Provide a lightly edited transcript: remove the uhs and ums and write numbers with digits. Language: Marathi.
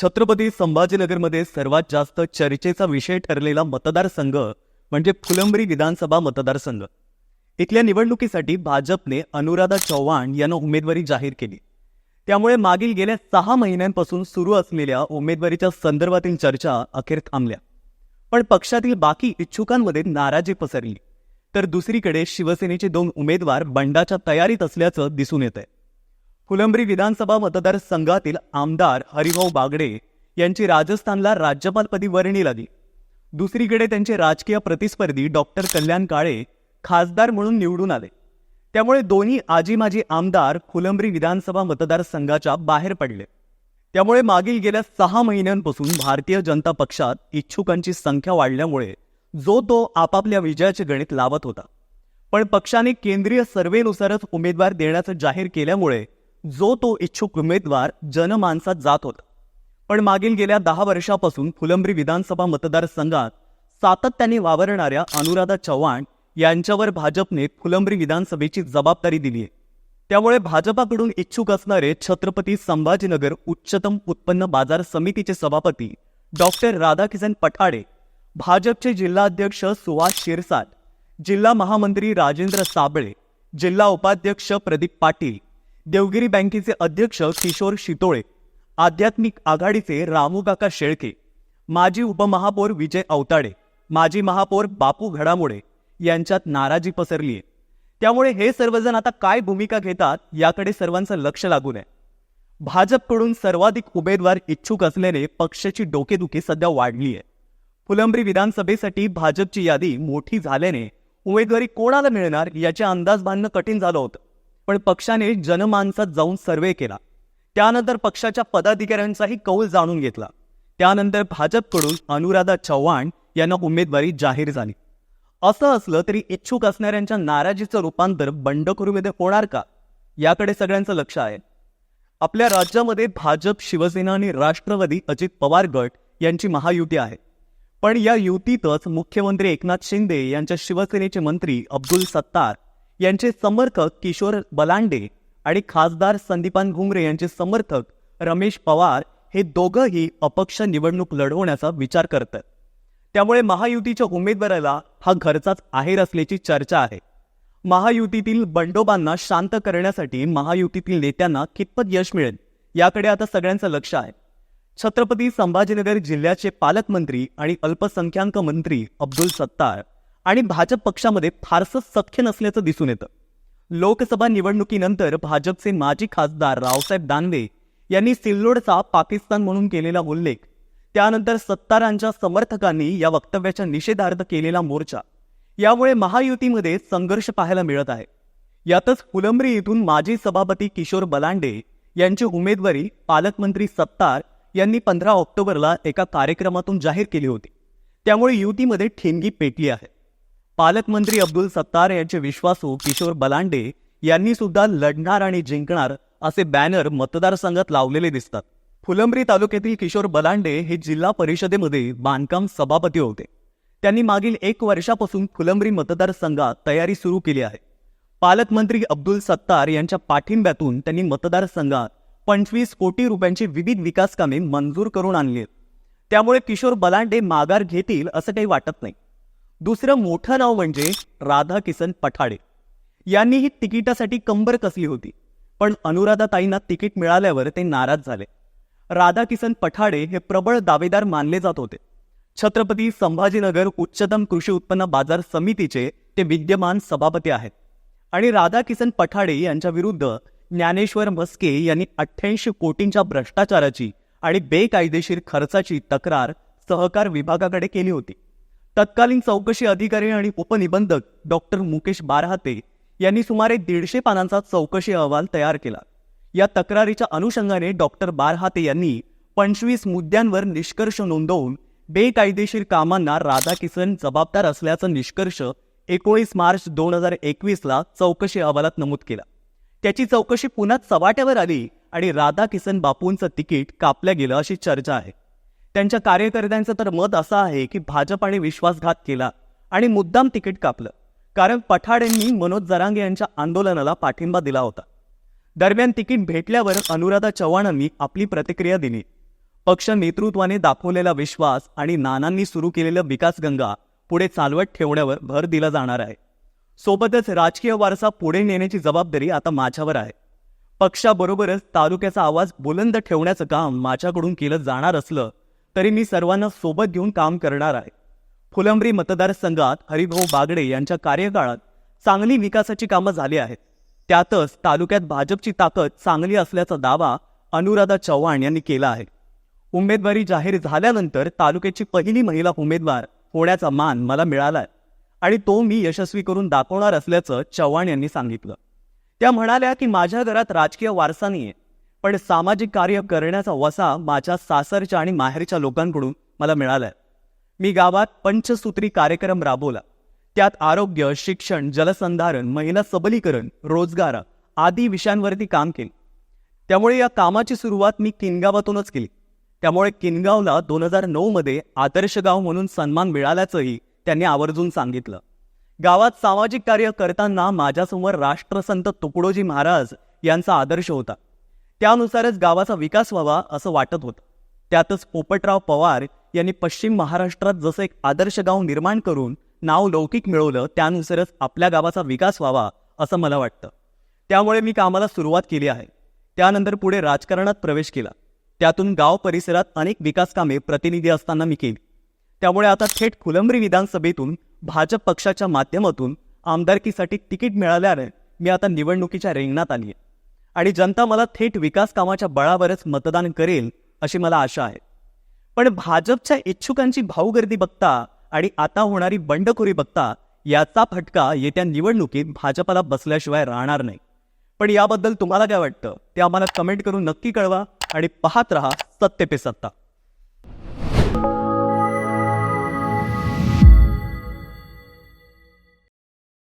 छत्रपती संभाजीनगरमध्ये सर्वात जास्त चर्चेचा विषय ठरलेला मतदारसंघ म्हणजे फुलंब्री विधानसभा मतदारसंघ। इथल्या निवडणुकीसाठी भाजपने अनुराधा चव्हाण यांना उमेदवारी जाहीर केली। त्यामुळे मागील गेल्या 6 महिन्यांपासून सुरू असलेल्या उमेदवारीच्या संदर्भातील चर्चा अखेर थांबल्या। पण पक्षातील बाकी इच्छुकांमध्ये नाराजी पसरली, तर दुसरीकडे शिवसेनेचे 2 उमेदवार बंडाच्या तयारीत असल्याचं दिसून येतंय। फुलंब्री विधानसभा मतदारसंघातील आमदार हरिभाऊ बागडे यांची राजस्थानला राज्यपालपदी वर्णी लागली। दुसरीकडे त्यांचे राजकीय प्रतिस्पर्धी डॉक्टर कल्याण काळे खासदार म्हणून निवडून आले। त्यामुळे दोन्ही आजी-माजी आमदार फुलंब्री विधानसभा मतदारसंघाच्या बाहेर पडले। त्यामुळे मागील गेल्या 6 महिन्यांपासून भारतीय जनता पक्षात इच्छुकांची संख्या वाढल्यामुळे जो तो आपापल्या विजयाचे गणित लावत होता। पण पक्षाने केंद्रीय सर्व्हेनुसारच उमेदवार देण्याचं जाहीर केल्यामुळे जो तो इच्छुक उमेदवार जनमानसात जात होता। पण मागील गेल्या 10 वर्षापासून फुलंब्री विधानसभा मतदारसंघात सातत्याने वावरणाऱ्या अनुराधा चव्हाण यांच्यावर भाजपने फुलंब्री विधानसभेची जबाबदारी दिली आहे। त्यामुळे भाजपाकडून इच्छुक असणारे छत्रपती संभाजीनगर उच्चतम उत्पन्न बाजार समितीचे सभापती डॉक्टर राधाकिसन पठाडे, भाजपचे जिल्हाध्यक्ष सुहास शिरसाट, जिल्हा महामंत्री राजेंद्र साबळे, जिल्हा उपाध्यक्ष प्रदीप पाटील, देवगिरी बँकेचे अध्यक्ष किशोर शितोळे, आध्यात्मिक आघाडीचे रामूकाका शेळके, माजी उपमहापौर विजय अवताडे, माजी महापौर बापू घडामोडे यांच्यात नाराजी पसरली आहे। त्यामुळे हे सर्वजण आता काय भूमिका घेतात याकडे सर्वांचं लक्ष लागून आहे। भाजपकडून सर्वाधिक उमेदवार इच्छुक असल्याने पक्षाची डोकेदुखी सध्या वाढली आहे। फुलंब्री विधानसभेसाठी भाजपची यादी मोठी झाल्याने उमेदवारी कोणाला मिळणार याचे अंदाज बांधणं कठीण झालं होतं। पण पक्षाने जनमानसात जाऊन सर्वे केला, त्यानंतर पक्षाच्या पदाधिकाऱ्यांचाही कौल जाणून घेतला। त्यानंतर भाजपकडून अनुराधा चव्हाण यांना उमेदवारी जाहीर झाली। असं असलं तरी इच्छुक असणाऱ्यांच्या नाराजीचं रूपांतर बंडखोरीमध्ये होणार का याकडे सगळ्यांचं लक्ष आहे। आपल्या राज्यामध्ये भाजप, शिवसेना आणि राष्ट्रवादी अजित पवार गट यांची महायुती आहे। पण या युतीतच मुख्यमंत्री एकनाथ शिंदे यांच्या शिवसेनेचे मंत्री अब्दुल सत्तार यांचे समर्थक किशोर बलांडे आणि खासदार संदीपान घुमरे यांचे समर्थक रमेश पवार हे दोघंही अपक्ष निवडणूक लढवण्याचा विचार करतात। त्यामुळे महायुतीच्या उमेदवाराला हा घरचाच आहेर असल्याची चर्चा आहे। महायुतीतील बंडोबांना शांत करण्यासाठी महायुतीतील नेत्यांना कितपत यश मिळेल याकडे आता सगळ्यांचं लक्ष आहे। छत्रपती संभाजीनगर जिल्ह्याचे पालकमंत्री आणि अल्पसंख्याक मंत्री अब्दुल सत्तार आणि भाजप पक्षामध्ये फारसं सख्य नसल्याचं दिसून येतं। लोकसभा निवडणुकीनंतर भाजपचे माजी खासदार रावसाहेब दानवे यांनी सिल्लोडचा पाकिस्तान म्हणून केलेला उल्लेख, त्यानंतर सत्तारांच्या समर्थकांनी या वक्तव्याच्या निषेधार्थ केलेला मोर्चा, यामुळे महायुतीमध्ये संघर्ष पाहायला मिळत आहे। यातच फुलंब्री येथून माजी सभापती किशोर बलांडे यांची उमेदवारी पालकमंत्री सत्तार यांनी 15 ऑक्टोबरला एका कार्यक्रमातून जाहीर केली होती। त्यामुळे युतीमध्ये ठिणगी पेटली आहे। पालकमंत्री अब्दुल सत्तार यांचे विश्वासू किशोर बलांडे यांनी सुद्धा लढणार आणि जिंकणार असे बॅनर मतदारसंघात लावलेले दिसतात। फुलंब्री तालुक्यातील किशोर बलांडे हे जिल्हा परिषदेमध्ये बांधकाम सभापती होते। त्यांनी मागील 1 वर्षापासून फुलंब्री मतदारसंघात तयारी सुरू केली आहे। पालकमंत्री अब्दुल सत्तार यांच्या पाठिंब्यातून त्यांनी मतदारसंघात 25 कोटी रुपयांची विविध विकास कामे मंजूर करून आणली आहेत। त्यामुळे किशोर बलांडे माघार घेतील असं काही वाटत नाही। दुसरं मोठं नाव म्हणजे राधाकिसन पठाडे यांनीही तिकिटासाठी कंबर कसली होती, पण अनुराधाताईंना तिकीट मिळाल्यावर ते नाराज झाले। राधाकिसन पठाडे हे प्रबळ दावेदार मानले जात होते। छत्रपती संभाजीनगर उच्चतम कृषी उत्पन्न बाजार समितीचे ते विद्यमान सभापती आहेत आणि राधाकिसन पठाडे यांच्या विरुद्ध ज्ञानेश्वर म्हस्के यांनी 88 कोटींच्या भ्रष्टाचाराची आणि बेकायदेशीर खर्चाची तक्रार सहकार विभागाकडे केली होती। तत्कालीन चौकशी अधिकारी आणि उपनिबंधक डॉक्टर मुकेश बारहाते यांनी सुमारे 150 पानांचा चौकशी अहवाल तयार केला। या तक्रारीच्या अनुषंगाने डॉक्टर बारहाते यांनी 25 मुद्द्यांवर निष्कर्ष नोंदवून बेकायदेशीर कामांना राधाकिसन जबाबदार असल्याचा निष्कर्ष 19 मार्च 2021 ला चौकशी अहवालात नमूद केला। त्याची चौकशी पुन्हा चव्हाट्यावर आली आणि राधाकिसन बापूंचं तिकीट कापलं गेलं अशी चर्चा आहे। त्यांच्या कार्यकर्त्यांचं तर मत असं आहे की भाजपाने विश्वासघात केला आणि मुद्दाम तिकीट कापलं, कारण पठाडेंनी मनोज जरांगे यांच्या आंदोलनाला पाठिंबा दिला होता। दरम्यान तिकीट भेटल्यावर अनुराधा चव्हाणांनी आपली प्रतिक्रिया दिली। पक्ष नेतृत्वाने दाखवलेला विश्वास आणि नानांनी सुरू केलेलं विकासगंगा पुढे चालवत ठेवण्यावर भर दिला जाणार आहे. सोबतच राजकीय वारसा पुढे नेण्याची जबाबदारी आता माझ्यावर आहे. पक्षाबरोबरच तालुक्याचा आवाज बुलंद ठेवण्याचं काम माझ्याकडून केलं जाणार असलं तरी मी सर्वांना सोबत घेऊन काम करणार आहे. फुलंब्री मतदारसंघात हरिभाऊ बागडे यांच्या कार्यकाळात चांगली विकासाची कामं झाली आहेत. त्यातच तालुक्यात भाजपची ताकद चांगली असल्याचा दावा अनुराधा चव्हाण यांनी केला आहे. उमेदवारी जाहीर झाल्यानंतर तालुक्याची पहिली महिला उमेदवार होण्याचा मान मला मिळाला आहे आणि तो मी यशस्वी करून दाखवणार असल्याचं चव्हाण यांनी सांगितलं. त्या म्हणाल्या की माझ्या घरात राजकीय वारसा नाहीये, पण सामाजिक कार्य करण्याचा वसा माझ्या सासरच्या आणि माहेरच्या लोकांकडून मला मिळालाय. मी गावात पंचसूत्री कार्यक्रम राबवला. त्यात आरोग्य, शिक्षण, जलसंधारण, महिला सबलीकरण, रोजगार आदी विषयांवरती काम केले. त्यामुळे या कामाची सुरुवात मी किनगावातूनच केली. त्यामुळे किनगावला 2009 मध्ये आदर्श गाव म्हणून सन्मान मिळाल्याचंही त्यांनी आवर्जून सांगितलं. गावात सामाजिक कार्य करताना माझ्यासमोर राष्ट्रसंत तुकडोजी महाराज यांचा आदर्श होता. त्यानुसारच गावाचा विकास व्हावा असं वाटत होतं. त्यातच पोपटराव पवार यांनी पश्चिम महाराष्ट्रात जसं एक आदर्श गाव निर्माण करून नाव लौकिक मिळवलं, त्यानुसारच आपल्या गावाचा विकास व्हावा असं मला वाटतं. त्यामुळे मी कामाला सुरुवात केली आहे. त्यानंतर पुढे राजकारणात प्रवेश केला. त्यातून गाव परिसरात अनेक विकास कामे प्रतिनिधी असताना मी केली. त्यामुळे आता थेट फुलंब्री विधानसभेतून भाजप पक्षाच्या माध्यमातून आमदारकीसाठी तिकीट मिळाल्याने मी आता निवडणुकीच्या रिंगणात आली आहे आणि जनता मला थेट विकास कामाच्या बळावरच मतदान करेल अशी मला आशा आहे. पण भाजपच्या इच्छुकांची भाऊगर्दी बघता आणि आता होणारी बंडखोरी बघता याचा फटका येत्या निवडणुकीत भाजपला बसल्याशिवाय राहणार नाही. पण याबद्दल तुम्हाला काय वाटतं ते आम्हाला कमेंट करून नक्की कळवा आणि पाहत रहा सत्य पे सत्ता.